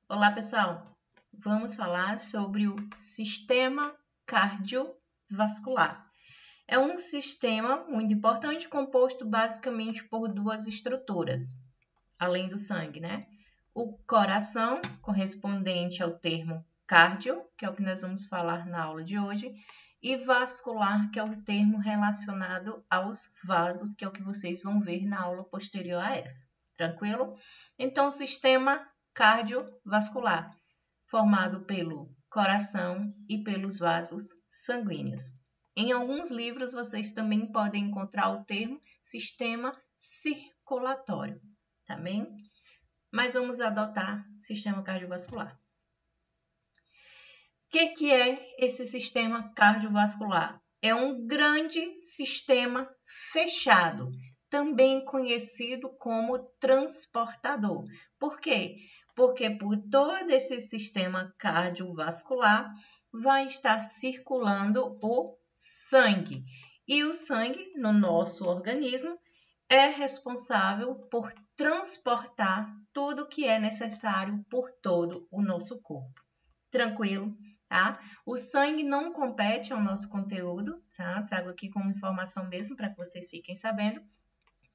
Olá, pessoal. Vamos falar sobre o sistema cardiovascular. É um sistema muito importante, composto basicamente por duas estruturas, além do sangue, né? O coração, correspondente ao termo cardio, que é o que nós vamos falar na aula de hoje, e vascular, que é o termo relacionado aos vasos, que é o que vocês vão ver na aula posterior a essa. Tranquilo? Então, o sistema cardiovascular, formado pelo coração e pelos vasos sanguíneos. Em alguns livros vocês também podem encontrar o termo sistema circulatório, tá bem? Mas vamos adotar sistema cardiovascular. O que é esse sistema cardiovascular? É um grande sistema fechado, também conhecido como transportador. Por quê? Porque por todo esse sistema cardiovascular vai estar circulando o sangue. E o sangue no nosso organismo é responsável por transportar tudo que é necessário por todo o nosso corpo. Tranquilo, tá? O sangue não compete ao nosso conteúdo, tá? Trago aqui como informação mesmo para que vocês fiquem sabendo.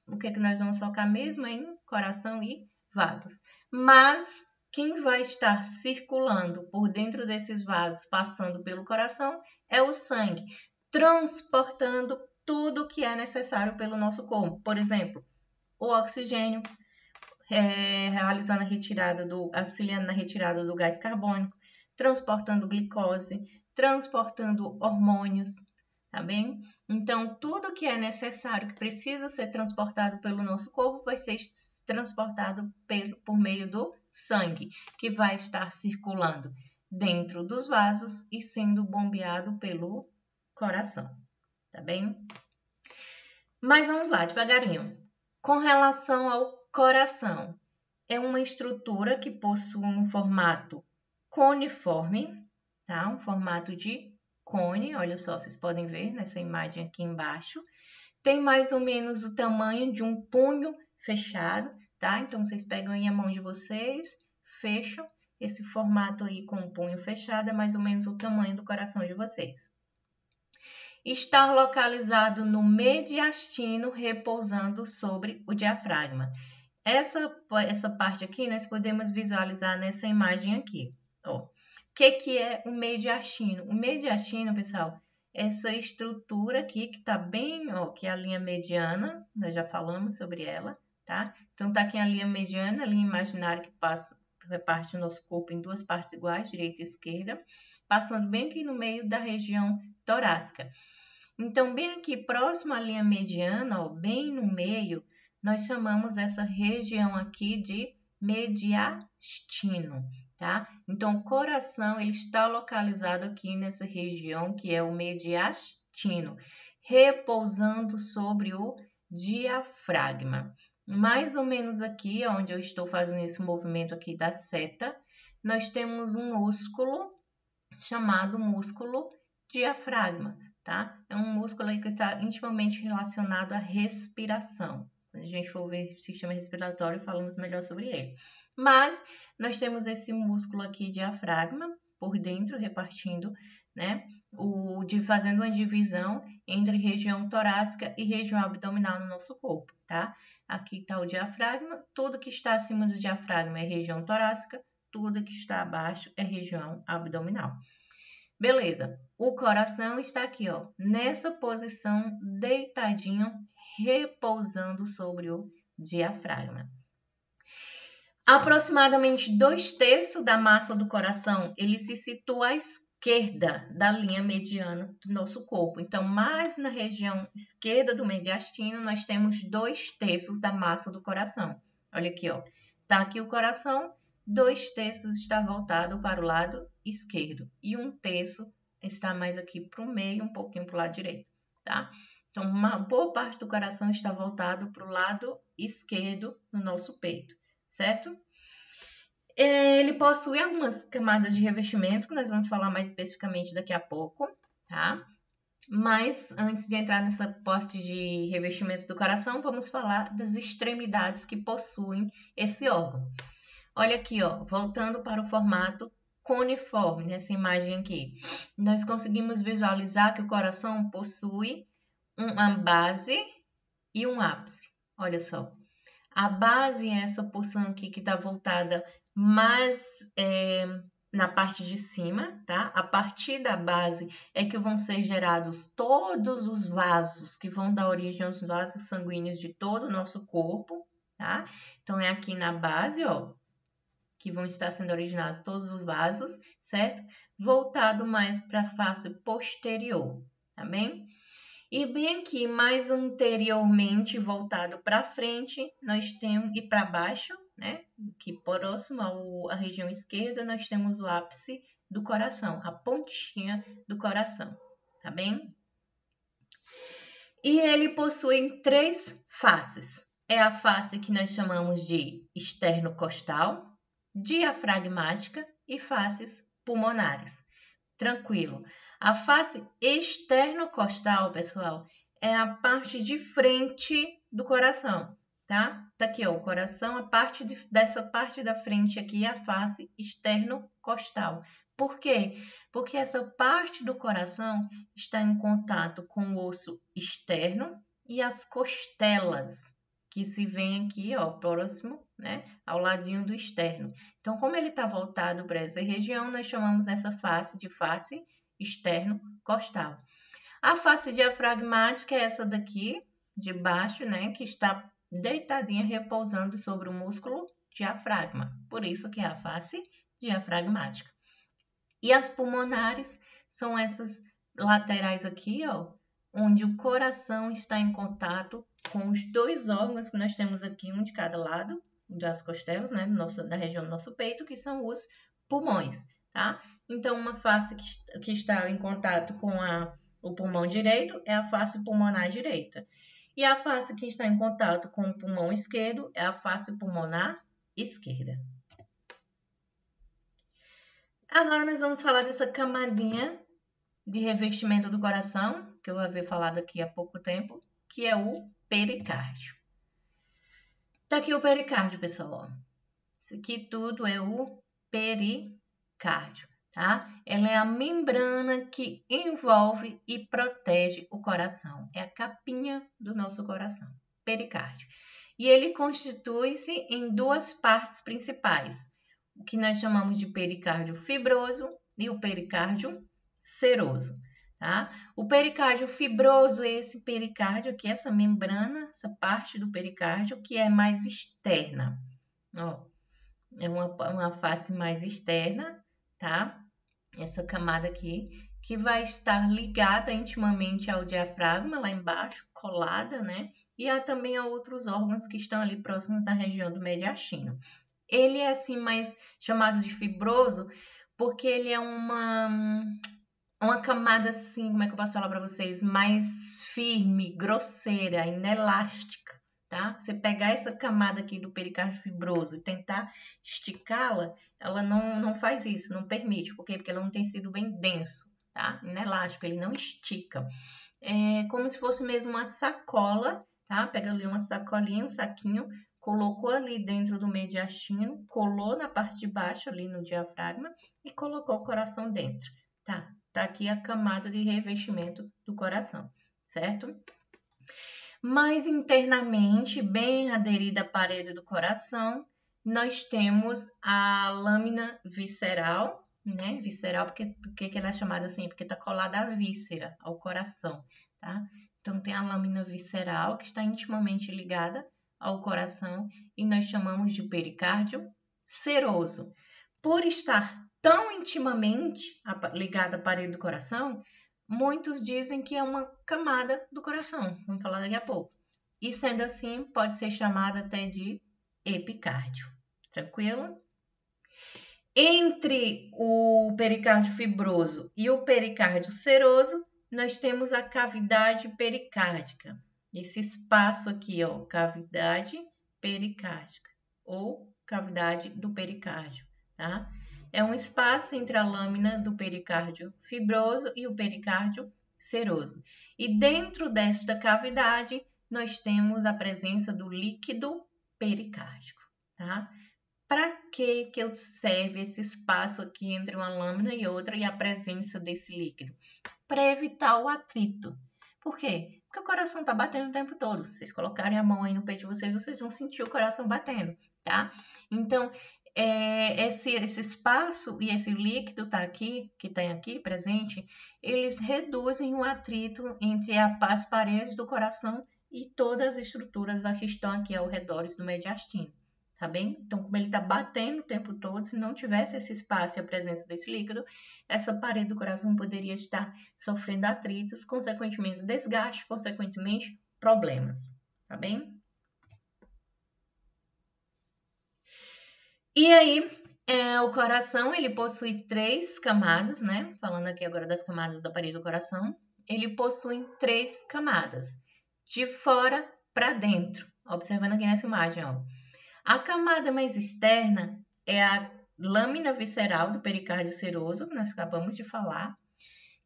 O que nós vamos focar mesmo em coração e vasos. Mas quem vai estar circulando por dentro desses vasos, passando pelo coração, é o sangue, transportando tudo que é necessário pelo nosso corpo. Por exemplo, o oxigênio, auxiliando na retirada do gás carbônico, transportando glicose, transportando hormônios, tá bem? Então, tudo que é necessário, que precisa ser transportado pelo nosso corpo, vai ser transportado por meio do sangue, que vai estar circulando dentro dos vasos e sendo bombeado pelo coração, tá bem? Mas vamos lá, devagarinho. Com relação ao coração, é uma estrutura que possui um formato coniforme, tá? Um formato de cone, olha só, vocês podem ver nessa imagem aqui embaixo. Tem mais ou menos o tamanho de um punho fechado, tá? Então, vocês pegam aí a mão de vocês, fecham. Esse formato aí com o punho fechado é mais ou menos o tamanho do coração de vocês. Está localizado no mediastino, repousando sobre o diafragma. Essa parte aqui nós podemos visualizar nessa imagem aqui. Ó. O que é o mediastino? O mediastino, pessoal, essa estrutura aqui que está bem, ó, que é a linha mediana, nós já falamos sobre ela, tá? Então, tá aqui a linha mediana, a linha imaginária que reparte o nosso corpo em duas partes iguais, direita e esquerda, passando bem aqui no meio da região torácica. Então, bem aqui próximo à linha mediana, ó, bem no meio, nós chamamos essa região aqui de mediastino, tá? Então, o coração ele está localizado aqui nessa região que é o mediastino, repousando sobre o diafragma. Mais ou menos aqui, onde eu estou fazendo esse movimento aqui da seta, nós temos um músculo chamado músculo diafragma, tá? É um músculo aí que está intimamente relacionado à respiração. Quando a gente for ver o sistema respiratório, falamos melhor sobre ele. Mas nós temos esse músculo aqui, diafragma, por dentro, repartindo, né? Fazendo uma divisão entre região torácica e região abdominal no nosso corpo, tá? Aqui está o diafragma, tudo que está acima do diafragma é região torácica, tudo que está abaixo é região abdominal. Beleza, o coração está aqui, ó, nessa posição, deitadinho, repousando sobre o diafragma. Aproximadamente 2/3 da massa do coração, ele se situa à esquerda da linha mediana do nosso corpo. Então, mais na região esquerda do mediastino, nós temos 2/3 da massa do coração. Olha aqui, ó, tá aqui o coração, 2/3 está voltado para o lado esquerdo e 1/3 está mais aqui para o meio, um pouquinho para o lado direito, tá? Então, uma boa parte do coração está voltado para o lado esquerdo no nosso peito, certo? Ele possui algumas camadas de revestimento, que nós vamos falar mais especificamente daqui a pouco, tá? Mas antes de entrar nessa parte de revestimento do coração, vamos falar das extremidades que possuem esse órgão. Olha aqui, ó, voltando para o formato cuneiforme, nessa imagem aqui. Nós conseguimos visualizar que o coração possui uma base e um ápice. Olha só. A base é essa porção aqui que está voltada mais na parte de cima, tá? A partir da base é que vão ser gerados todos os vasos que vão dar origem aos vasos sanguíneos de todo o nosso corpo, tá? Então, é aqui na base, ó, que vão estar sendo originados todos os vasos, certo? Voltado mais para a face posterior, tá bem? E bem aqui, mais anteriormente, voltado para frente, nós temos, e para baixo, né? Que próximo à região esquerda, nós temos o ápice do coração, a pontinha do coração, tá bem? E ele possui 3 faces. É a face que nós chamamos de esternocostal, diafragmática e faces pulmonares. Tranquilo. A face externocostal, pessoal, é a parte de frente do coração, tá? Tá aqui, ó, o coração, dessa parte da frente aqui é a face externocostal. Por quê? Porque essa parte do coração está em contato com o osso externo e as costelas, que se vê aqui, ó, próximo, né, ao ladinho do externo. Então, como ele está voltado para essa região, nós chamamos essa face de face externo-costal. A face diafragmática é essa daqui, de baixo, né, que está deitadinha, repousando sobre o músculo diafragma. Por isso que é a face diafragmática. E as pulmonares são essas laterais aqui, ó, onde o coração está em contato com os 2 órgãos que nós temos aqui, um de cada lado das costelas, né, da região do nosso peito, que são os pulmões, tá? Então, uma face que está em contato com o pulmão direito é a face pulmonar direita. E a face que está em contato com o pulmão esquerdo é a face pulmonar esquerda. Agora nós vamos falar dessa camadinha de revestimento do coração, que eu havia falado aqui há pouco tempo, que é o pericárdio. Tá aqui o pericárdio, pessoal. Isso aqui tudo é o pericárdio, tá? Ela é a membrana que envolve e protege o coração. É a capinha do nosso coração, pericárdio. E ele constitui-se em 2 partes principais, o que nós chamamos de pericárdio fibroso e o pericárdio seroso, tá? O pericárdio fibroso é esse pericárdio aqui, essa membrana, essa parte do pericárdio que é mais externa, ó. É uma face mais externa, tá? Essa camada aqui, que vai estar ligada intimamente ao diafragma, lá embaixo, colada, né? E há também a outros órgãos que estão ali próximos da região do mediastino. Ele é assim mais chamado de fibroso, porque ele é uma camada assim, como é que eu posso falar para vocês? Mais firme, grosseira, inelástica, tá? Você pegar essa camada aqui do pericárdio fibroso e tentar esticá-la, ela não faz isso, não permite. Por quê? Porque ela não tem sido bem denso, tá? Inelástico, ele não estica. É como se fosse mesmo uma sacola, tá? Pega ali uma sacolinha, um saquinho, colocou ali dentro do mediastino, colou na parte de baixo ali no diafragma e colocou o coração dentro, tá? Tá aqui a camada de revestimento do coração, certo? Mais internamente, bem aderida à parede do coração, nós temos a lâmina visceral, né? Visceral, porque ela é chamada assim? Porque está colada à víscera, ao coração, tá? Então, tem a lâmina visceral, que está intimamente ligada ao coração, e nós chamamos de pericárdio seroso. Por estar tão intimamente ligada à parede do coração, muitos dizem que é uma camada do coração. Vamos falar daqui a pouco. E sendo assim, pode ser chamada até de epicárdio. Tranquilo? Entre o pericárdio fibroso e o pericárdio seroso, nós temos a cavidade pericárdica. Esse espaço aqui, ó, cavidade pericárdica ou cavidade do pericárdio, tá? É um espaço entre a lâmina do pericárdio fibroso e o pericárdio seroso. E dentro desta cavidade, nós temos a presença do líquido pericárdico, tá? para que serve esse espaço aqui entre uma lâmina e outra e a presença desse líquido? Para evitar o atrito. Por quê? Porque o coração está batendo o tempo todo. Se vocês colocarem a mão aí no peito de vocês, vocês vão sentir o coração batendo, tá? Então, esse espaço e esse líquido que tem aqui presente, eles reduzem o atrito entre as paredes do coração e todas as estruturas que estão aqui ao redor do mediastino, tá bem? Então, como ele está batendo o tempo todo, se não tivesse esse espaço e a presença desse líquido, essa parede do coração poderia estar sofrendo atritos, consequentemente desgaste, consequentemente problemas, tá bem? E aí, o coração, ele possui 3 camadas, né? Falando aqui agora das camadas da parede do coração, ele possui 3 camadas, de fora para dentro. Observando aqui nessa imagem, ó. A camada mais externa é a lâmina visceral do pericárdio seroso, que nós acabamos de falar,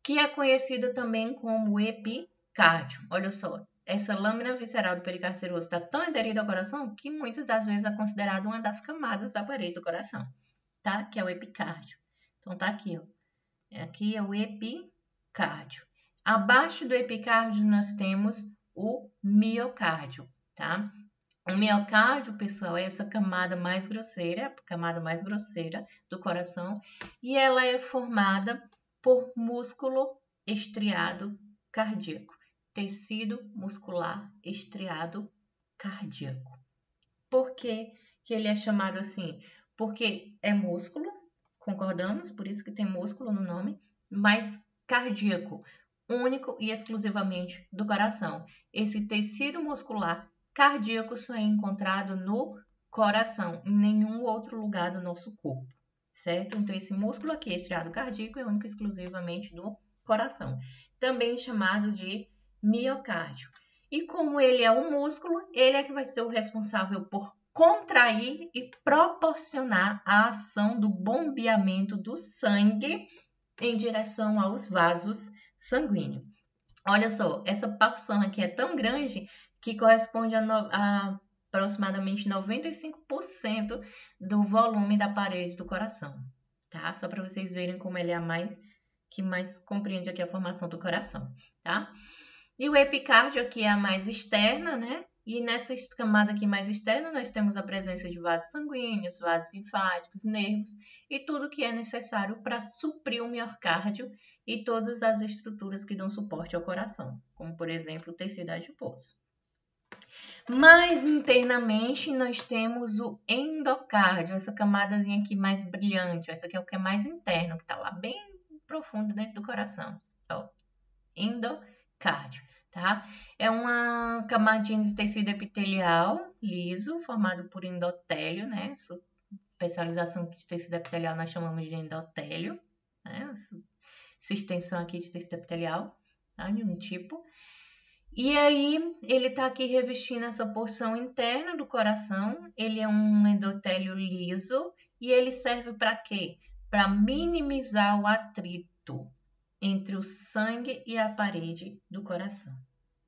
que é conhecida também como epicárdio. Olha só, essa lâmina visceral do pericárdio seroso está tão aderida ao coração que muitas das vezes é considerada uma das camadas da parede do coração, tá? Que é o epicárdio. Então, tá aqui, ó. Aqui é o epicárdio. Abaixo do epicárdio, nós temos o miocárdio, tá? O miocárdio, pessoal, é essa camada mais grosseira, do coração, e ela é formada por músculo estriado cardíaco, tecido muscular estriado cardíaco. Por que ele é chamado assim? Porque é músculo, concordamos, por isso que tem músculo no nome, mas cardíaco, único e exclusivamente do coração. Esse tecido muscular cardíaco só é encontrado no coração, em nenhum outro lugar do nosso corpo, certo? Então, esse músculo aqui, estriado cardíaco, é único e exclusivamente do coração, também chamado de miocárdio. E como ele é um músculo, ele é que vai ser o responsável por contrair e proporcionar a ação do bombeamento do sangue em direção aos vasos sanguíneos. Olha só, essa porção aqui é tão grande que corresponde a aproximadamente 95% do volume da parede do coração, tá? Só para vocês verem como ele é que mais compreende aqui a formação do coração, tá? E o epicárdio aqui é a mais externa, né? E nessa camada aqui mais externa, nós temos a presença de vasos sanguíneos, vasos linfáticos, nervos e tudo que é necessário para suprir o miocárdio e todas as estruturas que dão suporte ao coração, como, por exemplo, o tecido adiposo. Mais internamente, nós temos o endocárdio, essa camadazinha aqui mais brilhante. Essa aqui é o que é mais interno, que está lá bem profundo dentro do coração. Ó, endocárdio, tá? É uma camadinha de tecido epitelial liso, formado por endotélio, né? Essa especialização de tecido epitelial nós chamamos de endotélio, né? Essa extensão aqui de tecido epitelial, tá? De um tipo. E aí, ele está aqui revestindo essa porção interna do coração. Ele é um endotélio liso e ele serve para quê? Para minimizar o atrito entre o sangue e a parede do coração,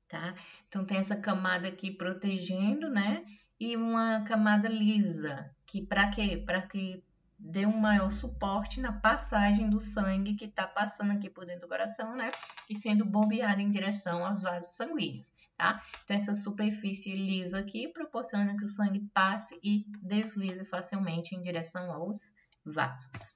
tá? Então, tem essa camada aqui protegendo, né? E uma camada lisa, que para quê? Para que dê um maior suporte na passagem do sangue que está passando aqui por dentro do coração, né? E sendo bombeado em direção aos vasos sanguíneos, tá? Então, essa superfície lisa aqui proporciona que o sangue passe e deslize facilmente em direção aos vasos.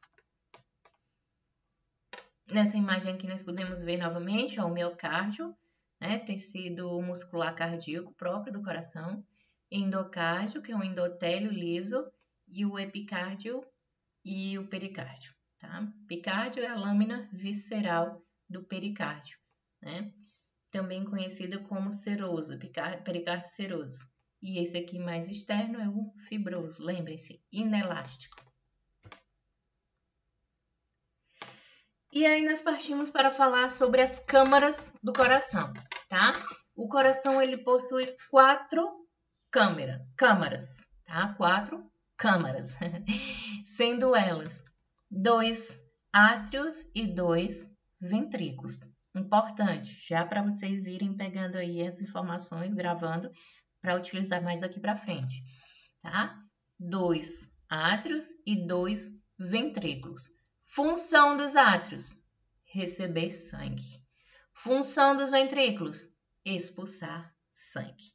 Nessa imagem aqui nós podemos ver novamente ó, o miocárdio, né? Tecido muscular cardíaco próprio do coração, endocárdio, que é um endotélio liso, e o epicárdio e o pericárdio, tá? Epicárdio é a lâmina visceral do pericárdio, né? Também conhecido como seroso, pericárdio seroso. E esse aqui mais externo é o fibroso, lembrem-se, inelástico. E aí nós partimos para falar sobre as câmaras do coração, tá? O coração ele possui 4 câmaras, tá? 4 câmaras, sendo elas 2 átrios e 2 ventrículos. Importante, já para vocês irem pegando aí as informações, gravando, para utilizar mais daqui para frente, tá? 2 átrios e 2 ventrículos. Função dos átrios: receber sangue. Função dos ventrículos: expulsar sangue.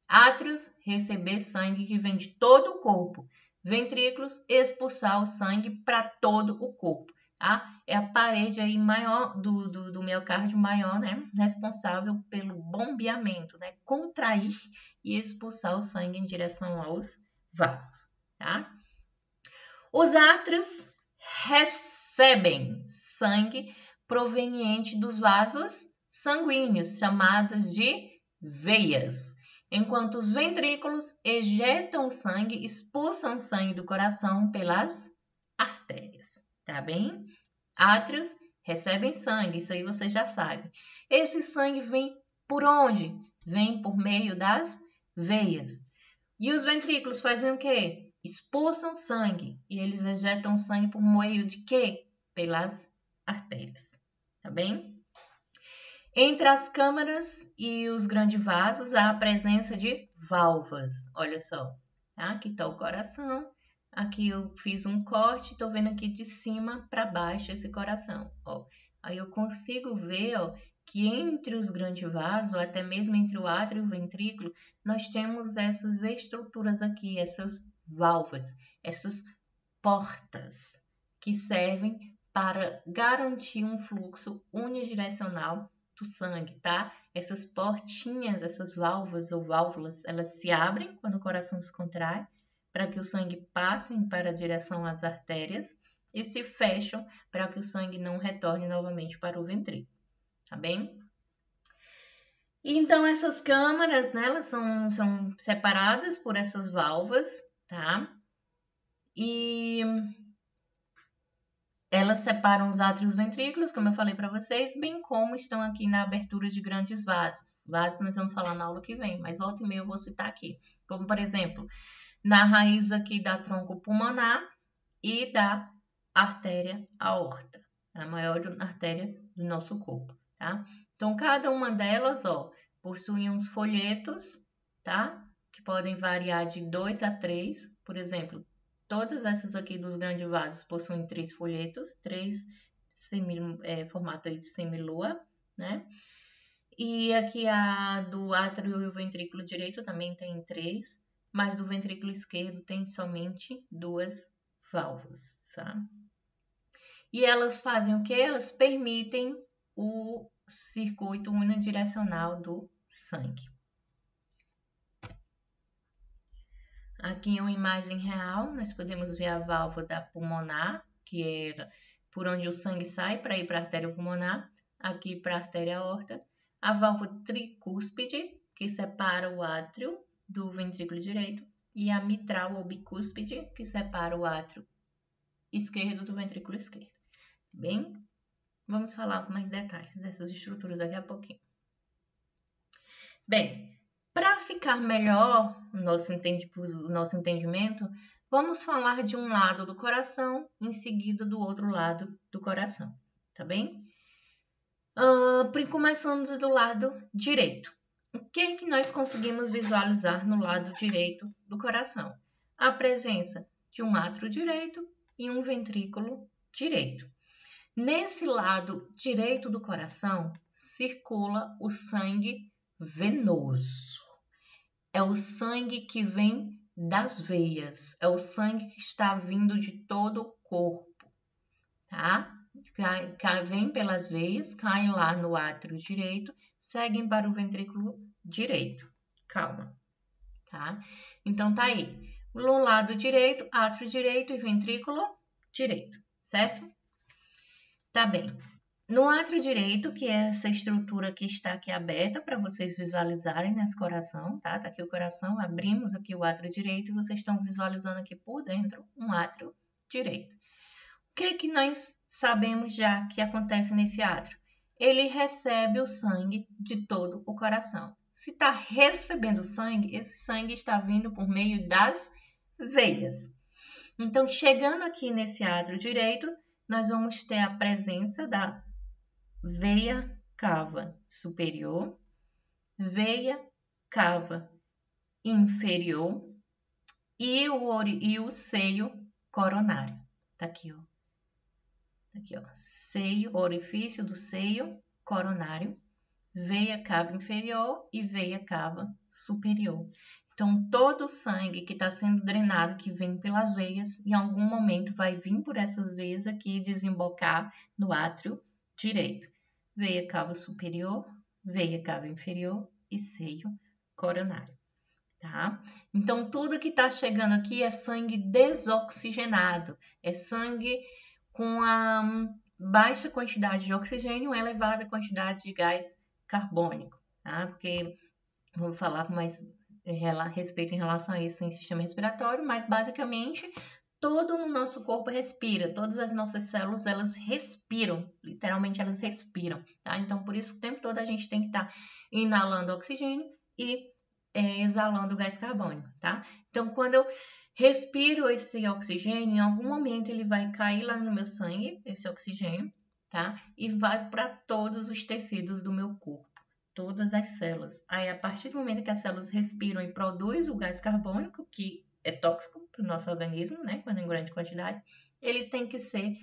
Átrios, receber sangue que vem de todo o corpo. Ventrículos, expulsar o sangue para todo o corpo. Tá? É a parede aí maior do miocárdio maior, né? Responsável pelo bombeamento, né? Contrair e expulsar o sangue em direção aos vasos. Tá? Os átrios recebem sangue proveniente dos vasos sanguíneos, chamados de veias, enquanto os ventrículos ejetam sangue, expulsam sangue do coração pelas artérias, tá bem? Átrios recebem sangue, isso aí você já sabe. Esse sangue vem por onde? Vem por meio das veias. E os ventrículos fazem o quê? Expulsam sangue. E eles ejetam sangue por meio de quê? Pelas artérias. Tá bem? Entre as câmaras e os grandes vasos há a presença de válvulas. Olha só. Tá? Aqui está o coração. Aqui eu fiz um corte. Estou vendo aqui de cima para baixo esse coração. Ó. Aí eu consigo ver, ó, que entre os grandes vasos, ou até mesmo entre o átrio e o ventrículo, nós temos essas estruturas aqui, essas válvulas, essas portas que servem para garantir um fluxo unidirecional do sangue, tá? Essas portinhas, essas válvulas ou válvulas, elas se abrem quando o coração se contrai, para que o sangue passe para a direção às artérias e se fecham para que o sangue não retorne novamente para o ventrículo, tá bem? Então, essas câmaras, né, elas são separadas por essas válvulas, tá? E elas separam os átrios e os ventrículos, como eu falei para vocês, bem como estão aqui na abertura de grandes vasos. Vasos nós vamos falar na aula que vem, mas volta e meia eu vou citar aqui. Como, por exemplo, na raiz aqui da tronco pulmonar e da artéria aorta, a maior artéria do nosso corpo, tá? Então, cada uma delas, ó, possui uns folhetos, tá? Que podem variar de 2 a 3, por exemplo, todas essas aqui dos grandes vasos possuem 3 folhetos, 3 formato aí de semilua, né? E aqui a do átrio e o ventrículo direito também tem 3, mas do ventrículo esquerdo tem somente 2 válvulas, tá? E elas fazem o que? Elas permitem o circuito unidirecional do sangue. Aqui em uma imagem real, nós podemos ver a válvula pulmonar, que é por onde o sangue sai para ir para a artéria pulmonar, aqui para a artéria aorta. A válvula tricúspide, que separa o átrio do ventrículo direito, e a mitral ou bicúspide, que separa o átrio esquerdo do ventrículo esquerdo. Bem, vamos falar com mais detalhes dessas estruturas daqui a pouquinho. Bem, para ficar melhor o nosso entendimento, vamos falar de um lado do coração, em seguida do outro lado do coração, tá bem? Começando do lado direito. O que que nós conseguimos visualizar no lado direito do coração? A presença de um átrio direito e um ventrículo direito. Nesse lado direito do coração circula o sangue venoso. É o sangue que vem das veias, é o sangue que está vindo de todo o corpo, tá? Vem pelas veias, caem lá no átrio direito, seguem para o ventrículo direito. Calma, tá? Então tá aí. No lado direito, átrio direito e ventrículo direito, certo? Tá bem. No átrio direito, que é essa estrutura que está aqui aberta para vocês visualizarem nesse coração, tá? Tá aqui o coração, abrimos aqui o átrio direito e vocês estão visualizando aqui por dentro um átrio direito. O que que nós sabemos já que acontece nesse átrio? Ele recebe o sangue de todo o coração. Se está recebendo sangue, esse sangue está vindo por meio das veias. Então, chegando aqui nesse átrio direito, nós vamos ter a presença da veia cava superior, veia cava inferior e o seio coronário. Tá aqui, ó. Aqui, ó. Seio, orifício do seio coronário, veia cava inferior e veia cava superior. Então, todo o sangue que está sendo drenado, que vem pelas veias, em algum momento vai vir por essas veias aqui e desembocar no átrio direito. Veia cava superior, veia cava inferior e seio coronário. Tá? Então, tudo que está chegando aqui é sangue desoxigenado, é sangue com a baixa quantidade de oxigênio e elevada quantidade de gás carbônico, tá? Porque vamos falar com mais respeito em relação a isso em sistema respiratório, mas basicamente todo o nosso corpo respira, todas as nossas células elas respiram, literalmente elas respiram, tá? Então, por isso o tempo todo a gente tem que estar inalando oxigênio e exalando o gás carbônico, tá? Então, quando eu respiro esse oxigênio, em algum momento ele vai cair lá no meu sangue, esse oxigênio, tá? E vai para todos os tecidos do meu corpo, todas as células. Aí, a partir do momento que as células respiram e produzem o gás carbônico, que é tóxico para o nosso organismo, né? Quando em grande quantidade, ele tem que ser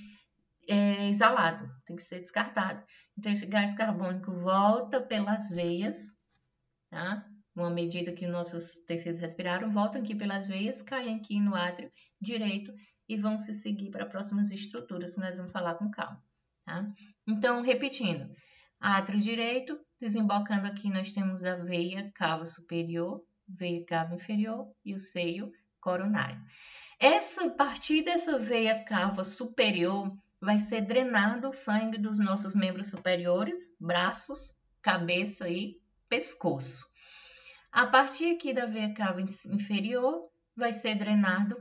exalado, tem que ser descartado. Então, esse gás carbônico volta pelas veias, tá? Uma medida que nossos tecidos respiraram, voltam aqui pelas veias, caem aqui no átrio direito e vão se seguir para próximas estruturas, que nós vamos falar com calma, tá? Então, repetindo, átrio direito, desembocando aqui nós temos a veia cava superior, veia cava inferior e o seio coronário. A partir dessa veia cava superior, vai ser drenado o sangue dos nossos membros superiores, braços, cabeça e pescoço. A partir aqui da veia cava inferior, vai ser drenado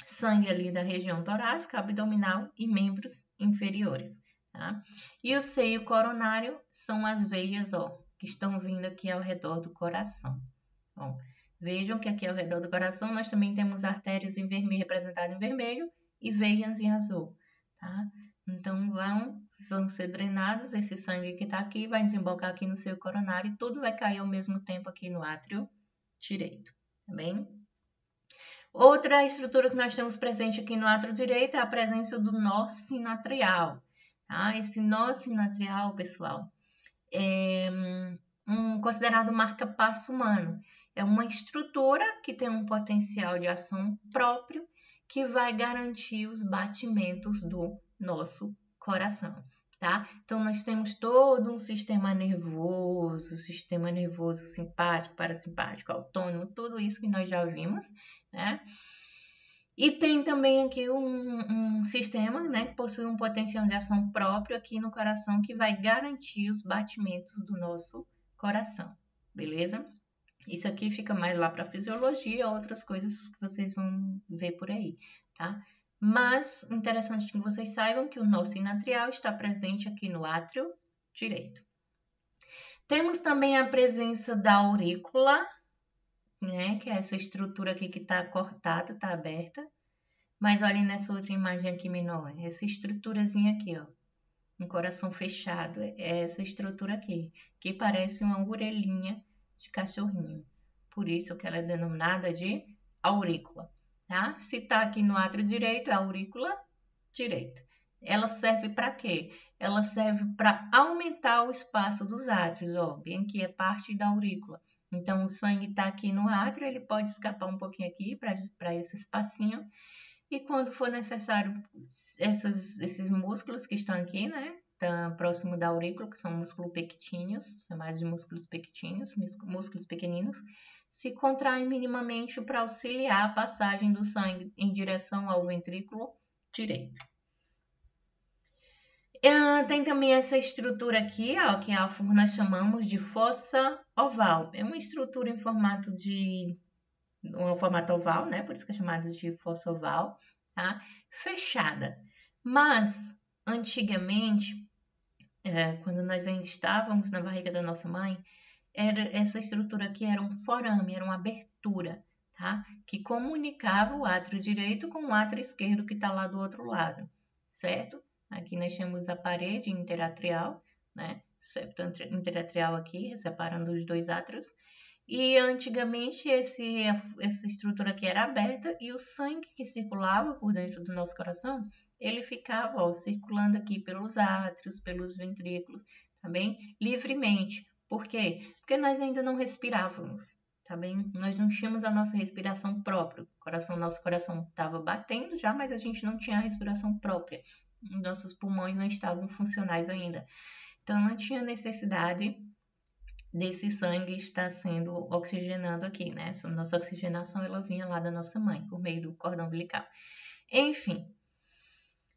sangue ali da região torácica, abdominal e membros inferiores, tá? E o seio coronário são as veias, ó, que estão vindo aqui ao redor do coração. Ó, vejam que aqui ao redor do coração nós também temos artérias em vermelho, representadas em vermelho, e veias em azul, tá? Então, vão ser drenados, esse sangue que está aqui vai desembocar aqui no seio coronário e tudo vai cair ao mesmo tempo aqui no átrio direito, tá bem? Outra estrutura que nós temos presente aqui no átrio direito é a presença do nó sinatrial, tá? Esse nó sinatrial, pessoal, é considerado marca-passo humano. É uma estrutura que tem um potencial de ação próprio que vai garantir os batimentos do nosso coração, tá? Então, nós temos todo um sistema nervoso simpático, parasimpático, autônomo, tudo isso que nós já vimos, né? E tem também aqui um sistema, né, que possui um potencial de ação próprio aqui no coração que vai garantir os batimentos do nosso coração, beleza? Isso aqui fica mais lá para fisiologia, outras coisas que vocês vão ver por aí, tá? Mas interessante que vocês saibam que o nó sinatrial está presente aqui no átrio direito. Temos também a presença da aurícula, né? Que é essa estrutura aqui que está cortada, está aberta. Mas olhem nessa outra imagem aqui menor, essa estruturazinha aqui, ó. Um coração fechado, é essa estrutura aqui, que parece uma orelhinha de cachorrinho. Por isso que ela é denominada de aurícula, tá? Se tá aqui no átrio direito, é a aurícula direita. Ela serve para quê? Ela serve para aumentar o espaço dos átrios, ó, bem que é parte da aurícula. Então, o sangue está aqui no átrio, ele pode escapar um pouquinho aqui para esse espacinho. E quando for necessário, esses músculos que estão aqui, né? Tá próximo da aurícula, que são músculos pectíneos, chamados de músculos pectíneos, músculos pequeninos, se contraem minimamente para auxiliar a passagem do sangue em direção ao ventrículo direito. Tem também essa estrutura aqui, ó, que nós chamamos de fossa oval. É uma estrutura em formato oval, né? Por isso que é chamado de fossa oval, tá? Fechada. Mas, antigamente, quando nós ainda estávamos na barriga da nossa mãe, essa estrutura aqui era um forame, era uma abertura, tá? Que comunicava o átrio direito com o átrio esquerdo que está lá do outro lado, certo? Aqui nós temos a parede interatrial, né? Septo interatrial aqui, separando os dois átrios. E antigamente essa estrutura aqui era aberta e o sangue que circulava por dentro do nosso coração, ele ficava, ó, circulando aqui pelos átrios, pelos ventrículos, tá bem? Livremente. Por quê? Porque nós ainda não respirávamos, tá bem? Nós não tínhamos a nossa respiração própria. Nosso coração estava batendo já, mas a gente não tinha a respiração própria. Nossos pulmões não estavam funcionais ainda. Então não tinha necessidade desse sangue estar sendo oxigenado aqui, né? Essa nossa oxigenação, ela vinha lá da nossa mãe, por meio do cordão umbilical. Enfim,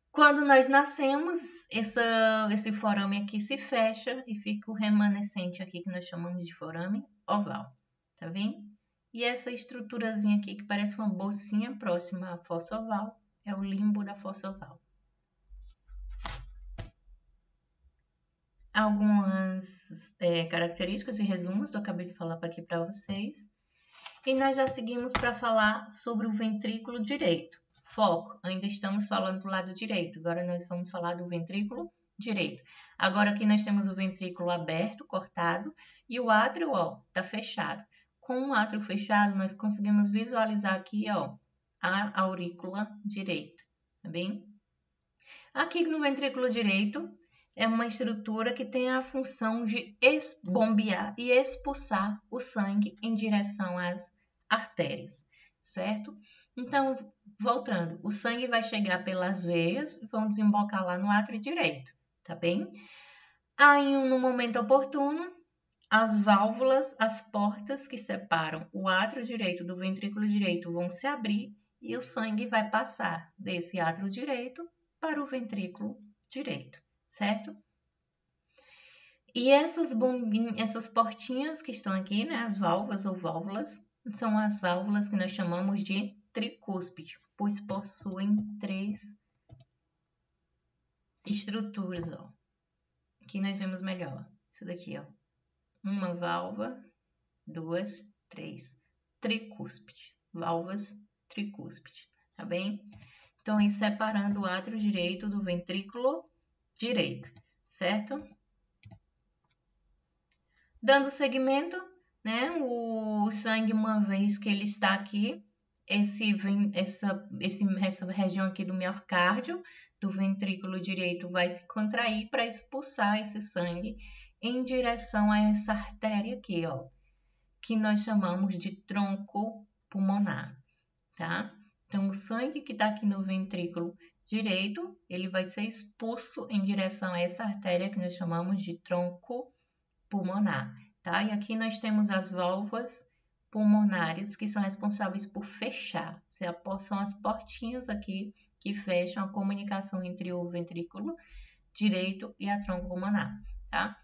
quando nós nascemos, esse forame aqui se fecha e fica o remanescente aqui, que nós chamamos de forame oval, tá vendo? E essa estruturazinha aqui, que parece uma bolsinha próxima à fossa oval, é o limbo da fossa oval. Algumas características e resumos que eu acabei de falar aqui para vocês. E nós já seguimos para falar sobre o ventrículo direito. Foco, ainda estamos falando do lado direito, agora nós vamos falar do ventrículo direito. Agora aqui nós temos o ventrículo aberto, cortado, e o átrio, ó, tá fechado. Com o átrio fechado, nós conseguimos visualizar aqui, ó, a aurícula direita, tá bem? Aqui no ventrículo direito, é uma estrutura que tem a função de bombear e expulsar o sangue em direção às artérias, certo? Então, voltando, o sangue vai chegar pelas veias e vão desembocar lá no átrio direito, tá bem? Aí, no momento oportuno, as válvulas, as portas que separam o átrio direito do ventrículo direito vão se abrir e o sangue vai passar desse átrio direito para o ventrículo direito, certo? E essas portinhas que estão aqui, né, as válvulas ou válvulas, são as válvulas que nós chamamos de tricúspide, pois possuem 3 estruturas, ó. Aqui nós vemos melhor. Isso daqui, ó. Uma válvula, 2, 3. Tricúspide. Válvulas tricúspide, tá bem? Então, aí separando o átrio direito do ventrículo direito, certo? Dando seguimento, né? O sangue, uma vez que ele está aqui, essa região aqui do miocárdio, do ventrículo direito, vai se contrair para expulsar esse sangue em direção a essa artéria aqui, ó, que nós chamamos de tronco pulmonar, tá? Então, o sangue que está aqui no ventrículo direito, ele vai ser expulso em direção a essa artéria que nós chamamos de tronco pulmonar, tá? E aqui nós temos as válvulas pulmonares que são responsáveis por fechar. São as portinhas aqui que fecham a comunicação entre o ventrículo direito e a tronco pulmonar, tá?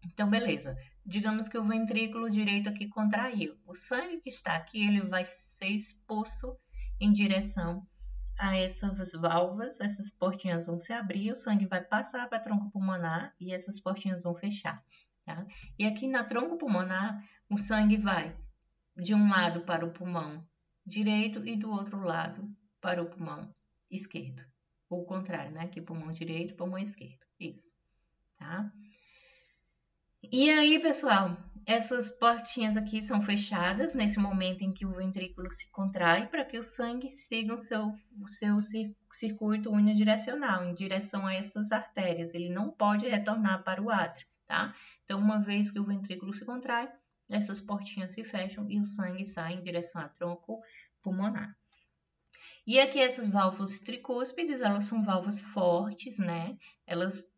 Então, beleza. Digamos que o ventrículo direito aqui contraiu. O sangue que está aqui, ele vai ser expulso em direção a essas válvulas, essas portinhas vão se abrir, o sangue vai passar para a tronco pulmonar e essas portinhas vão fechar, tá? E aqui na tronco pulmonar, o sangue vai de um lado para o pulmão direito e do outro lado para o pulmão esquerdo. Ou o contrário, né? Aqui pulmão direito, pulmão esquerdo. Isso, tá? E aí, pessoal, essas portinhas aqui são fechadas nesse momento em que o ventrículo se contrai para que o sangue siga o seu circuito unidirecional em direção a essas artérias. Ele não pode retornar para o átrio, tá? Então, uma vez que o ventrículo se contrai, essas portinhas se fecham e o sangue sai em direção ao tronco pulmonar. E aqui essas válvulas tricúspides, elas são válvulas fortes, né? Elas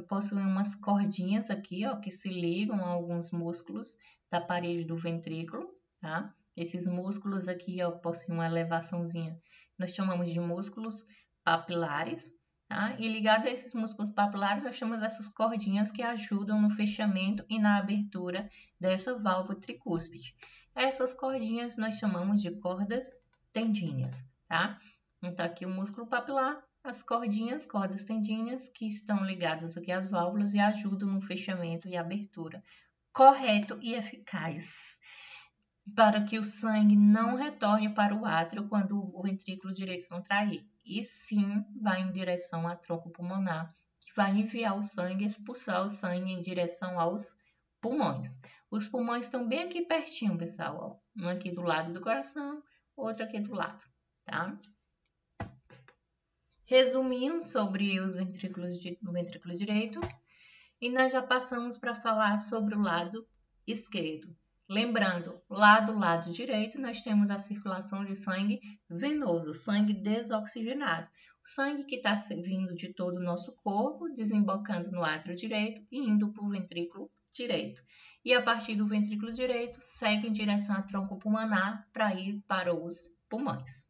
possuem umas cordinhas aqui, ó, que se ligam a alguns músculos da parede do ventrículo, tá? Esses músculos aqui, ó, possuem uma elevaçãozinha. Nós chamamos de músculos papilares, tá? E ligado a esses músculos papilares, nós chamamos essas cordinhas que ajudam no fechamento e na abertura dessa válvula tricúspide. Essas cordinhas nós chamamos de cordas tendíneas, tá? Então, aqui o músculo papilar, as cordas tendíneas, que estão ligadas aqui às válvulas e ajudam no fechamento e abertura correto e eficaz, para que o sangue não retorne para o átrio quando o ventrículo direito se contrair, e sim vai em direção ao tronco pulmonar, que vai enviar o sangue, expulsar o sangue em direção aos pulmões. Os pulmões estão bem aqui pertinho, pessoal, ó. Um aqui do lado do coração, outro aqui do lado, tá? Resumindo sobre os ventrículos do ventrículo direito, e nós já passamos para falar sobre o lado esquerdo. Lembrando, lá do lado direito, nós temos a circulação de sangue venoso, sangue desoxigenado. O sangue que está vindo de todo o nosso corpo, desembocando no átrio direito e indo para o ventrículo direito. E a partir do ventrículo direito, segue em direção ao tronco pulmonar para ir para os pulmões.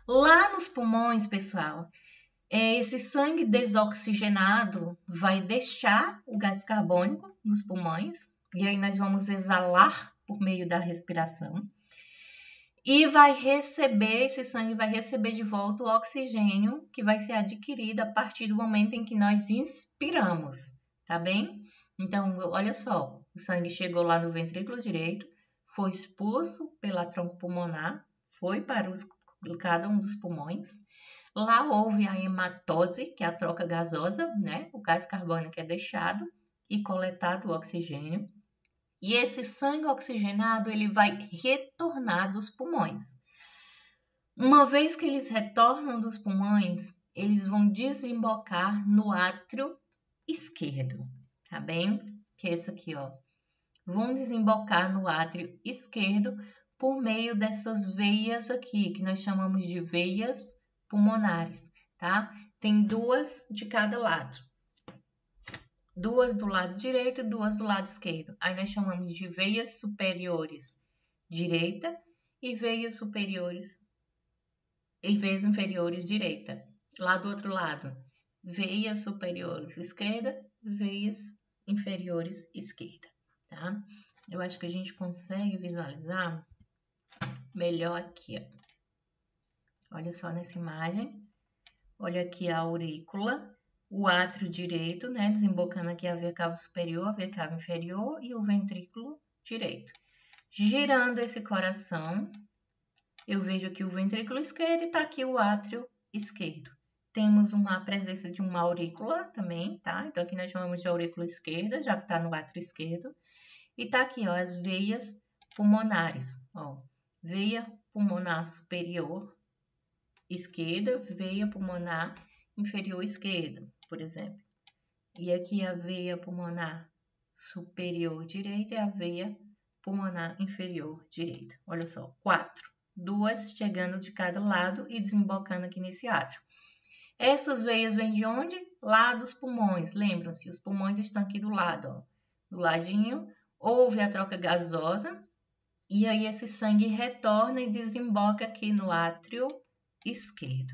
Lá nos pulmões, pessoal, esse sangue desoxigenado vai deixar o gás carbônico nos pulmões, e aí nós vamos exalar por meio da respiração. E esse sangue vai receber de volta o oxigênio que vai ser adquirido a partir do momento em que nós inspiramos, tá bem? Então, olha só, o sangue chegou lá no ventrículo direito, foi expulso pela tronco pulmonar, foi para cada um dos pulmões. Lá houve a hematose, que é a troca gasosa, né? O gás carbônico é deixado e coletado o oxigênio. E esse sangue oxigenado, ele vai retornar dos pulmões. Uma vez que eles retornam dos pulmões, eles vão desembocar no átrio esquerdo, tá bem? Que é esse aqui, ó. Vão desembocar no átrio esquerdo por meio dessas veias aqui, que nós chamamos de veias pulmonares, tá? Tem duas de cada lado. Duas do lado direito e duas do lado esquerdo. Aí nós chamamos de veias superiores direita e veias inferiores direita. Lá do outro lado, veias superiores esquerda, veias inferiores esquerda, tá? Eu acho que a gente consegue visualizar melhor aqui, ó. Olha só nessa imagem. Olha aqui a aurícula, o átrio direito, né? Desembocando aqui a veia cava superior, a veia cava inferior e o ventrículo direito. Girando esse coração, eu vejo aqui o ventrículo esquerdo e tá aqui o átrio esquerdo. Temos a presença de uma aurícula também, tá? Então aqui nós chamamos de aurícula esquerda, já que tá no átrio esquerdo. E tá aqui, ó, as veias pulmonares, ó. Veia pulmonar superior esquerda, veia pulmonar inferior esquerda, por exemplo. E aqui a veia pulmonar superior direita e a veia pulmonar inferior direita. Olha só, 4. 2 chegando de cada lado e desembocando aqui nesse átrio. Essas veias vêm de onde? Lá dos pulmões. Lembram-se, os pulmões estão aqui do lado, ó. Do ladinho, houve a troca gasosa e aí esse sangue retorna e desemboca aqui no átrio esquerdo,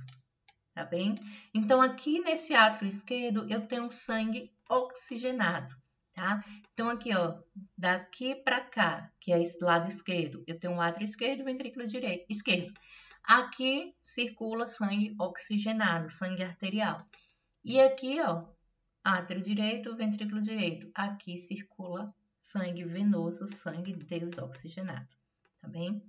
tá bem? Então, aqui nesse átrio esquerdo, eu tenho sangue oxigenado, tá? Então, aqui, ó, daqui para cá, que é esse lado esquerdo, eu tenho um átrio esquerdo e ventrículo esquerdo. Aqui circula sangue oxigenado, sangue arterial. E aqui, ó, átrio direito, ventrículo direito. Aqui circula sangue venoso, sangue desoxigenado, tá bem?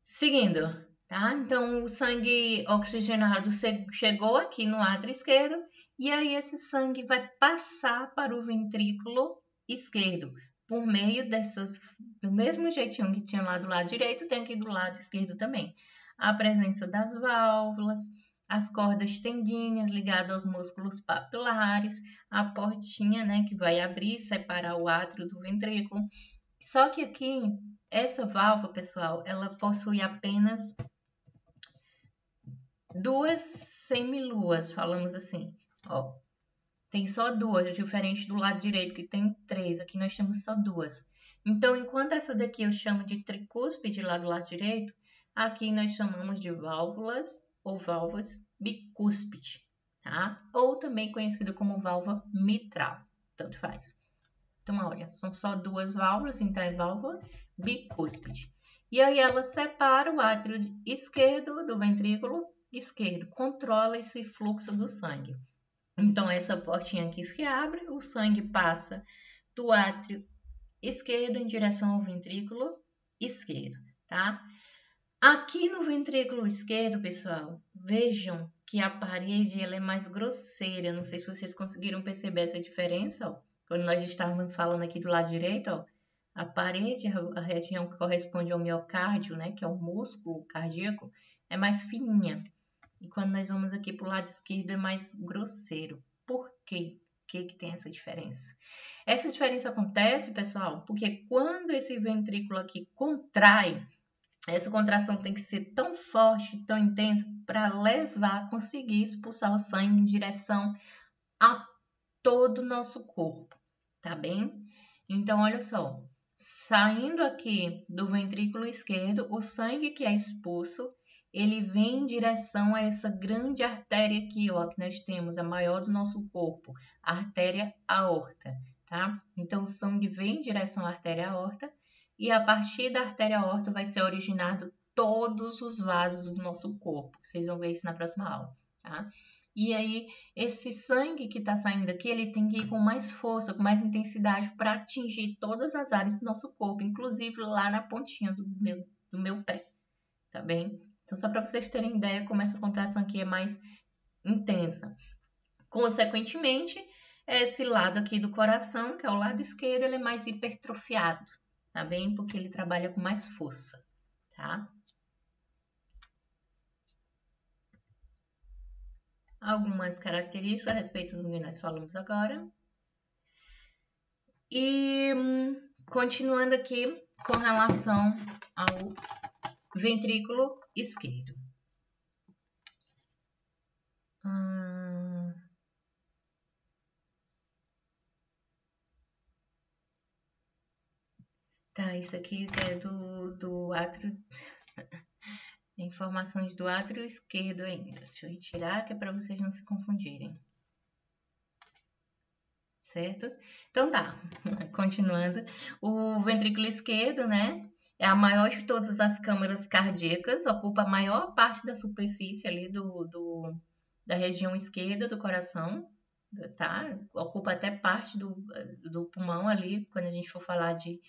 Seguindo, tá? Então, o sangue oxigenado chegou aqui no átrio esquerdo e aí esse sangue vai passar para o ventrículo esquerdo por meio do mesmo jeitinho que tinha lá do lado direito, tem aqui do lado esquerdo também. A presença das válvulas, as cordas tendíneas ligadas aos músculos papilares, a portinha, né, que vai abrir e separar o átrio do ventrículo. Só que aqui, essa válvula, pessoal, ela possui apenas 2 semiluas, falamos assim, ó. Tem só 2, diferente do lado direito que tem 3, aqui nós temos só 2. Então, enquanto essa daqui eu chamo de tricúspide lá do lado direito, aqui nós chamamos de válvulas ou válvulas bicúspide, tá? Ou também conhecido como válvula mitral, tanto faz. Então, olha, são só 2 válvulas, então é válvula bicúspide. E aí ela separa o átrio esquerdo do ventrículo esquerdo, controla esse fluxo do sangue. Então, essa portinha aqui se abre, o sangue passa do átrio esquerdo em direção ao ventrículo esquerdo, tá? Aqui no ventrículo esquerdo, pessoal, vejam que a parede ela é mais grosseira. Não sei se vocês conseguiram perceber essa diferença, ó. Quando nós estávamos falando aqui do lado direito, ó, a parede, a região que corresponde ao miocárdio, né, que é o músculo cardíaco, é mais fininha. E quando nós vamos aqui para o lado esquerdo, é mais grosseiro. Por quê? Que tem essa diferença? Essa diferença acontece, pessoal, porque quando esse ventrículo aqui contrai, essa contração tem que ser tão forte, tão intensa, para levar, conseguir expulsar o sangue em direção a todo o nosso corpo, tá bem? Então, olha só, saindo aqui do ventrículo esquerdo, o sangue que é expulso, ele vem em direção a essa grande artéria aqui, ó, que nós temos, a maior do nosso corpo, a artéria aorta, tá? Então, o sangue vem em direção à artéria aorta e a partir da artéria aorta vai ser originado todos os vasos do nosso corpo. Vocês vão ver isso na próxima aula, tá? E aí, esse sangue que está saindo aqui, ele tem que ir com mais força, com mais intensidade para atingir todas as áreas do nosso corpo, inclusive lá na pontinha do meu pé, tá bem? Então, só para vocês terem ideia como essa contração aqui é mais intensa. Consequentemente, esse lado aqui do coração, que é o lado esquerdo, ele é mais hipertrofiado, tá bem? Porque ele trabalha com mais força, tá? Algumas características a respeito do que nós falamos agora. E continuando aqui com relação ao ventrículo esquerdo. Tá, isso aqui é do átrio. Informações do átrio esquerdo ainda. Deixa eu retirar, que é para vocês não se confundirem. Certo? Então tá, continuando. O ventrículo esquerdo, né? É a maior de todas as câmaras cardíacas, ocupa a maior parte da superfície ali da região esquerda do coração, tá? Ocupa até parte do pulmão ali, quando a gente for falar de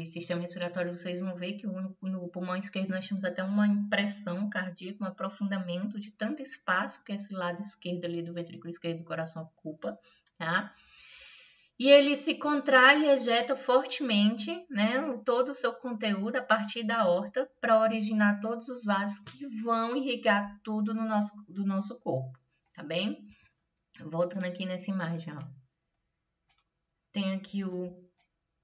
sistema respiratório, vocês vão ver que no pulmão esquerdo nós temos até uma impressão cardíaca, um aprofundamento de tanto espaço que esse lado esquerdo ali do ventrículo esquerdo do coração ocupa, tá? E ele se contrai e ejeta fortemente, né, todo o seu conteúdo a partir da aorta para originar todos os vasos que vão irrigar tudo do nosso corpo, tá bem? Voltando aqui nessa imagem, ó. Tem aqui o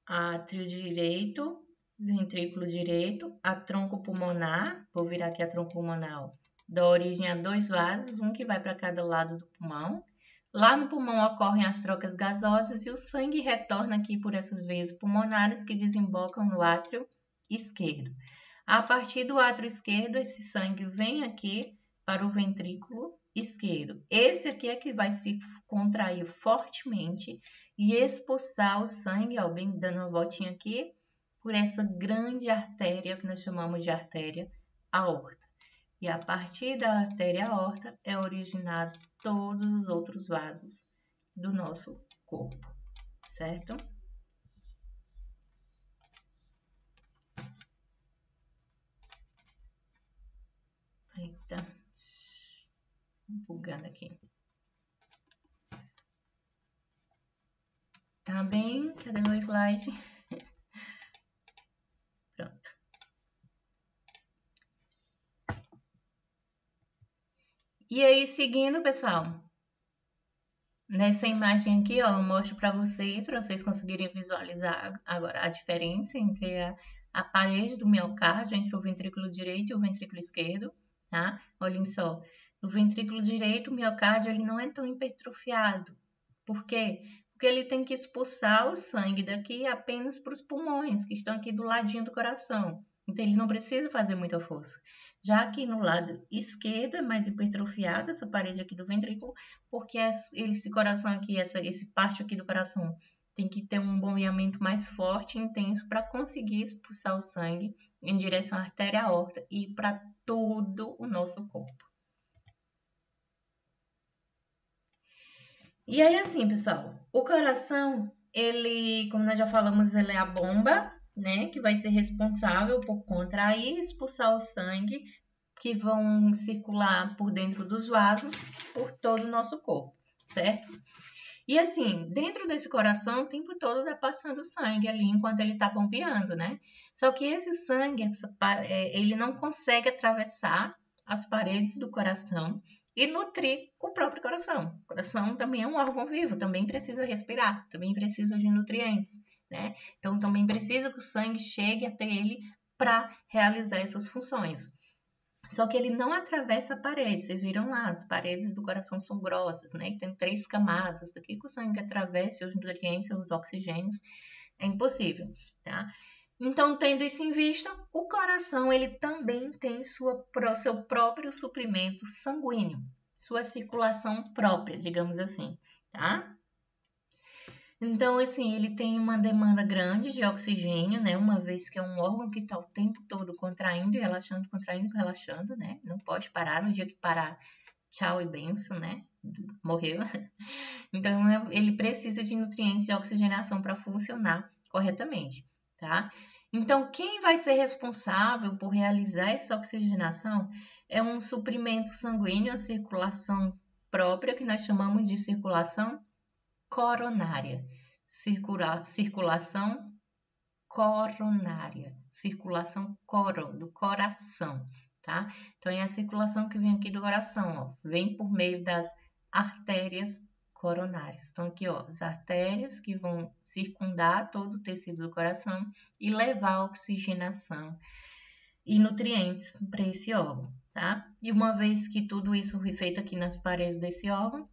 átrio direito, ventrículo direito, a tronco pulmonar, vou virar aqui a tronco pulmonar, ó, dá origem a dois vasos, um que vai para cada lado do pulmão. Lá no pulmão ocorrem as trocas gasosas e o sangue retorna aqui por essas veias pulmonares que desembocam no átrio esquerdo. A partir do átrio esquerdo, esse sangue vem aqui para o ventrículo esquerdo. Esse aqui é que vai se contrair fortemente e expulsar o sangue, ó, bem dando uma voltinha aqui, por essa grande artéria que nós chamamos de artéria aorta. E a partir da artéria aorta é originado todos os outros vasos do nosso corpo, certo? Eita, bugando aqui. Tá bem? Cadê meu slide? Pronto. E aí, seguindo, pessoal, nessa imagem aqui, ó, eu mostro para vocês conseguirem visualizar agora a diferença entre a parede do miocárdio, entre o ventrículo direito e o ventrículo esquerdo, tá? Olhem só, no ventrículo direito, o miocárdio ele não é tão hipertrofiado. Por quê? Porque ele tem que expulsar o sangue daqui apenas para os pulmões, que estão aqui do ladinho do coração. Então, ele não precisa fazer muita força. Já aqui no lado esquerdo é mais hipertrofiada essa parede aqui do ventrículo, porque esse coração aqui, esse parte aqui do coração tem que ter um bombeamento mais forte e intenso para conseguir expulsar o sangue em direção à artéria aorta e para todo o nosso corpo. E aí, assim, pessoal, o coração, ele, como nós já falamos, ele é a bomba né, que vai ser responsável por contrair e expulsar o sangue que vão circular por dentro dos vasos por todo o nosso corpo, certo? E assim, dentro desse coração, o tempo todo tá passando sangue ali enquanto ele tá bombeando, né? Só que esse sangue, ele não consegue atravessar as paredes do coração e nutrir o próprio coração. O coração também é um órgão vivo, também precisa respirar, também precisa de nutrientes, né? Então também precisa que o sangue chegue até ele para realizar essas funções. Só que ele não atravessa a parede. Vocês viram lá, as paredes do coração são grossas, né? Tem 3 camadas. Daqui que o sangue atravesse os nutrientes, os oxigênios, é impossível, tá? Então, tendo isso em vista, o coração ele também tem seu próprio suprimento sanguíneo, sua circulação própria, digamos assim, tá? Então, assim, ele tem uma demanda grande de oxigênio, né? Uma vez que é um órgão que está o tempo todo contraindo e relaxando, né? Não pode parar. No dia que parar, tchau e benção, né? Morreu. Então, ele precisa de nutrientes e oxigenação para funcionar corretamente, tá? Então, quem vai ser responsável por realizar essa oxigenação é um suprimento sanguíneo, a circulação própria, que nós chamamos de circulação coronária, circulação coronária, circulação do coração, tá? Então é a circulação que vem aqui do coração, ó, vem por meio das artérias coronárias. Então aqui, ó, as artérias que vão circundar todo o tecido do coração e levar oxigenação e nutrientes para esse órgão, tá? E uma vez que tudo isso foi feito aqui nas paredes desse órgão,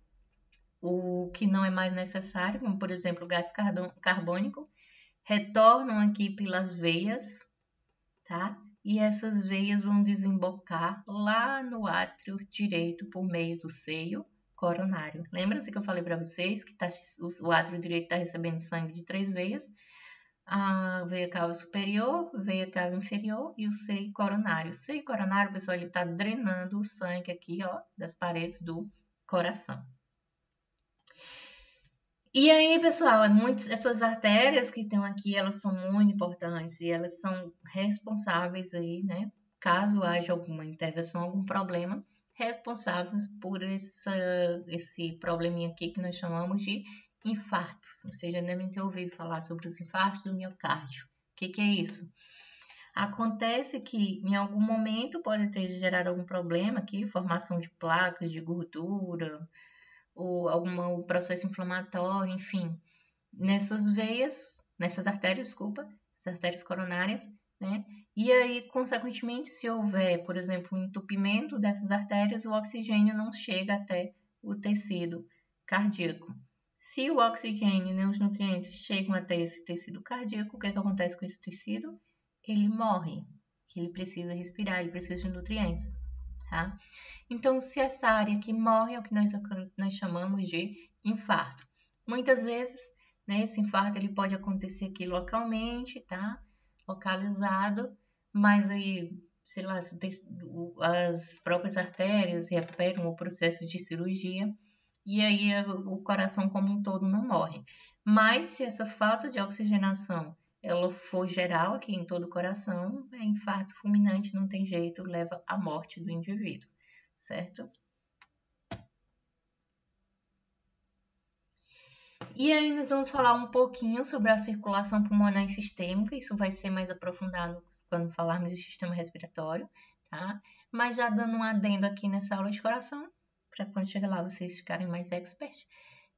o que não é mais necessário, como por exemplo o gás carbônico, retornam aqui pelas veias, tá? E essas veias vão desembocar lá no átrio direito por meio do seio coronário. Lembra-se que eu falei para vocês que o átrio direito está recebendo sangue de 3 veias? A veia cava superior, veia cava inferior e o seio coronário. O seio coronário, pessoal, ele está drenando o sangue aqui, ó, das paredes do coração. E aí, pessoal, essas artérias que estão aqui, elas são muito importantes e elas são responsáveis aí, né? Caso haja alguma intervenção, algum problema, responsáveis por esse probleminha aqui que nós chamamos de infartos. Vocês já devem ter ouvido falar sobre os infartos do miocárdio. O que é isso? Acontece que em algum momento pode ter gerado algum problema aqui, formação de placas de gordura, ou algum processo inflamatório, enfim, nessas artérias, as artérias coronárias, né? E aí, consequentemente, se houver, por exemplo, um entupimento dessas artérias, o oxigênio não chega até o tecido cardíaco. Se o oxigênio e os nutrientes chegam até esse tecido cardíaco, o que acontece com esse tecido? Ele morre, que ele precisa respirar, ele precisa de nutrientes, tá? Então, se essa área que morre é o que nós chamamos de infarto. Muitas vezes, né, esse infarto ele pode acontecer aqui localmente, tá? Localizado, mas aí, sei lá, as próprias artérias recuperam o processo de cirurgia e aí o coração como um todo não morre. Mas se essa falta de oxigenação ela for geral aqui em todo o coração, é infarto fulminante, não tem jeito, leva à morte do indivíduo, certo? E aí nós vamos falar um pouquinho sobre a circulação pulmonar sistêmica, isso vai ser mais aprofundado quando falarmos de sistema respiratório, tá? Mas já dando um adendo aqui nessa aula de coração, para quando chegar lá vocês ficarem mais experts,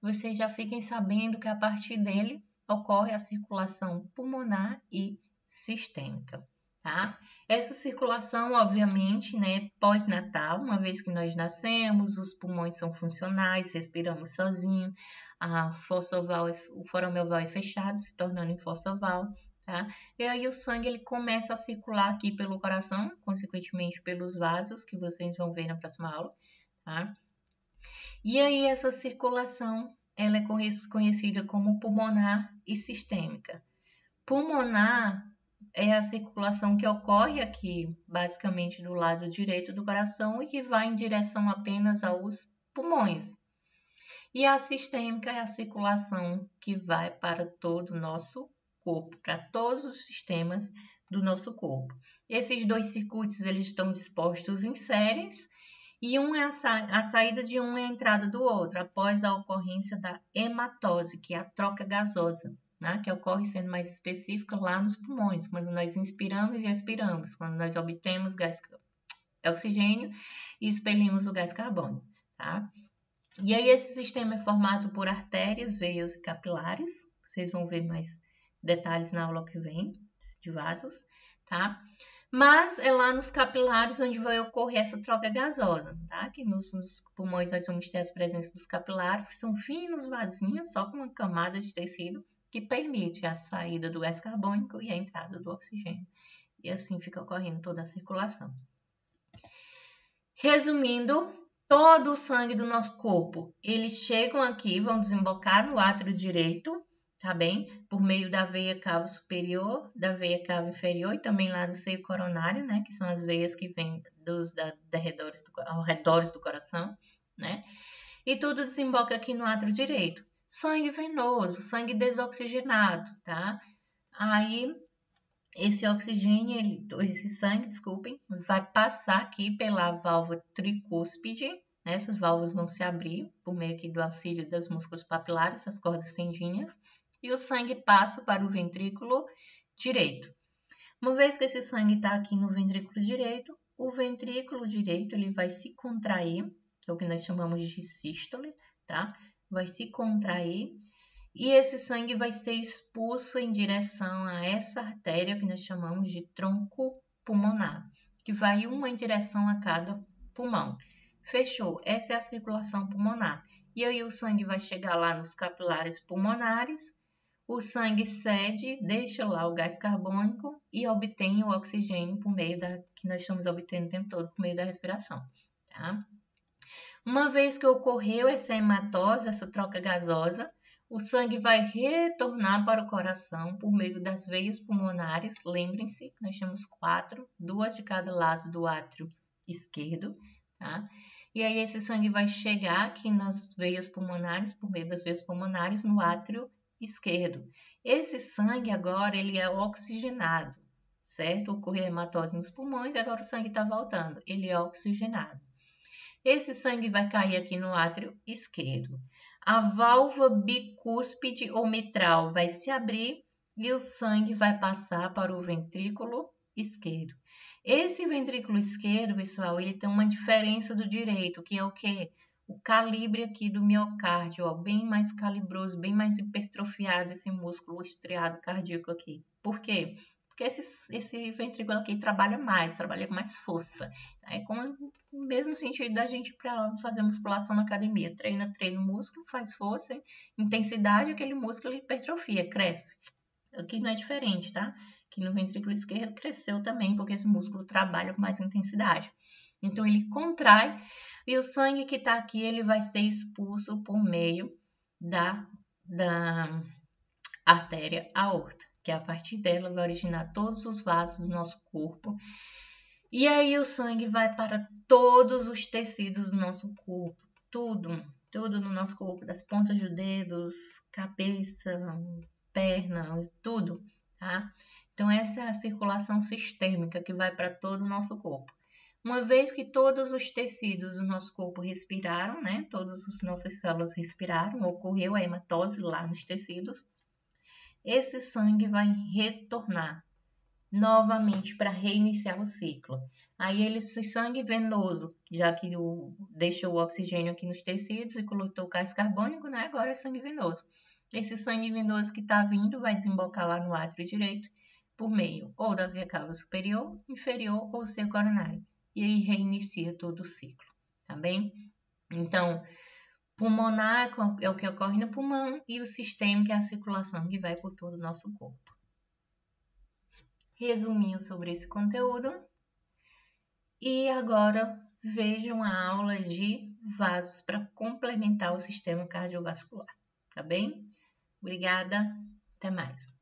vocês já fiquem sabendo que a partir dele ocorre a circulação pulmonar e sistêmica, tá? Essa circulação, obviamente, né, pós-natal, uma vez que nós nascemos, os pulmões são funcionais, respiramos sozinho, a fossa oval, o forame oval é fechado, se tornando em fossa oval, tá? E aí o sangue ele começa a circular aqui pelo coração, consequentemente pelos vasos, que vocês vão ver na próxima aula, tá? E aí essa circulação, ela é conhecida como pulmonar e sistêmica. Pulmonar é a circulação que ocorre aqui, basicamente do lado direito do coração e que vai em direção apenas aos pulmões. E a sistêmica é a circulação que vai para todo o nosso corpo, para todos os sistemas do nosso corpo. Esses dois circuitos eles estão dispostos em séries e um é a saída de um é a entrada do outro, após a ocorrência da hematose, que é a troca gasosa, né? Que ocorre, sendo mais específica, lá nos pulmões, quando nós inspiramos e expiramos, quando nós obtemos gás oxigênio e expelimos o gás carbônico, tá? E aí esse sistema é formado por artérias, veias e capilares. Vocês vão ver mais detalhes na aula que vem de vasos, tá? Mas é lá nos capilares onde vai ocorrer essa troca gasosa, tá? Que nos pulmões nós vamos ter as presenças dos capilares, que são finos vasinhos, só com uma camada de tecido, que permite a saída do gás carbônico e a entrada do oxigênio. E assim fica ocorrendo toda a circulação. Resumindo, todo o sangue do nosso corpo, eles chegam aqui, vão desembocar no átrio direito, tá bem? Por meio da veia cava superior, da veia cava inferior e também lá do seio coronário, né? Que são as veias que vêm ao redor do coração, né? E tudo desemboca aqui no átrio direito. Sangue venoso, sangue desoxigenado, tá? Aí esse oxigênio, esse sangue, desculpem, vai passar aqui pela válvula tricúspide, né? Essas válvulas vão se abrir por meio aqui do auxílio dos músculos papilares, as cordas tendinhas, e o sangue passa para o ventrículo direito. Uma vez que esse sangue está aqui no ventrículo direito, o ventrículo direito ele vai se contrair, que é o que nós chamamos de sístole, tá? Vai se contrair. E esse sangue vai ser expulso em direção a essa artéria que nós chamamos de tronco pulmonar, que vai uma em direção a cada pulmão. Fechou? Essa é a circulação pulmonar. E aí o sangue vai chegar lá nos capilares pulmonares, o sangue cede, deixa lá o gás carbônico e obtém o oxigênio por meio que nós estamos obtendo o tempo todo por meio da respiração, tá? Uma vez que ocorreu essa hematose, essa troca gasosa, o sangue vai retornar para o coração por meio das veias pulmonares. Lembrem-se que nós temos 4, 2 de cada lado do átrio esquerdo, tá? E aí esse sangue vai chegar aqui nas veias pulmonares, por meio das veias pulmonares, no átrio esquerdo. Esse sangue agora ele é oxigenado, certo? Ocorreu hematose nos pulmões e agora o sangue está voltando. Ele é oxigenado. Esse sangue vai cair aqui no átrio esquerdo. A válvula bicúspide ou mitral vai se abrir e o sangue vai passar para o ventrículo esquerdo. Esse ventrículo esquerdo, pessoal, ele tem uma diferença do direito, que é o quê? O calibre aqui do miocárdio, ó, bem mais calibroso, bem mais hipertrofiado esse músculo estriado cardíaco aqui. Por quê? Porque esse ventrículo aqui trabalha com mais força. É com o mesmo sentido da gente para fazer musculação na academia. Treina o músculo, faz força, intensidade, aquele músculo hipertrofia, cresce. Aqui não é diferente, tá? Aqui no ventrículo esquerdo cresceu também, porque esse músculo trabalha com mais intensidade. Então, ele contrai e o sangue que está aqui, ele vai ser expulso por meio da artéria aorta, que a partir dela vai originar todos os vasos do nosso corpo. E aí o sangue vai para todos os tecidos do nosso corpo, tudo no nosso corpo, das pontas dos dedos, cabeça, perna, tudo, tá? Então essa é a circulação sistêmica que vai para todo o nosso corpo. Uma vez que todos os tecidos do nosso corpo respiraram, né? Todas as nossas células respiraram, ocorreu a hematose lá nos tecidos, esse sangue vai retornar novamente para reiniciar o ciclo. Aí esse sangue venoso, já que deixou o oxigênio aqui nos tecidos e colocou o gás carbônico, né? Agora é sangue venoso. Esse sangue venoso que está vindo vai desembocar lá no átrio direito por meio ou da veia cava superior, inferior ou seio coronário. E aí reinicia todo o ciclo, tá bem? Então, pulmonar é o que ocorre no pulmão e o sistêmico é a circulação que vai por todo o nosso corpo. Resuminho sobre esse conteúdo. E agora vejam a aula de vasos para complementar o sistema cardiovascular, tá bem? Obrigada, até mais.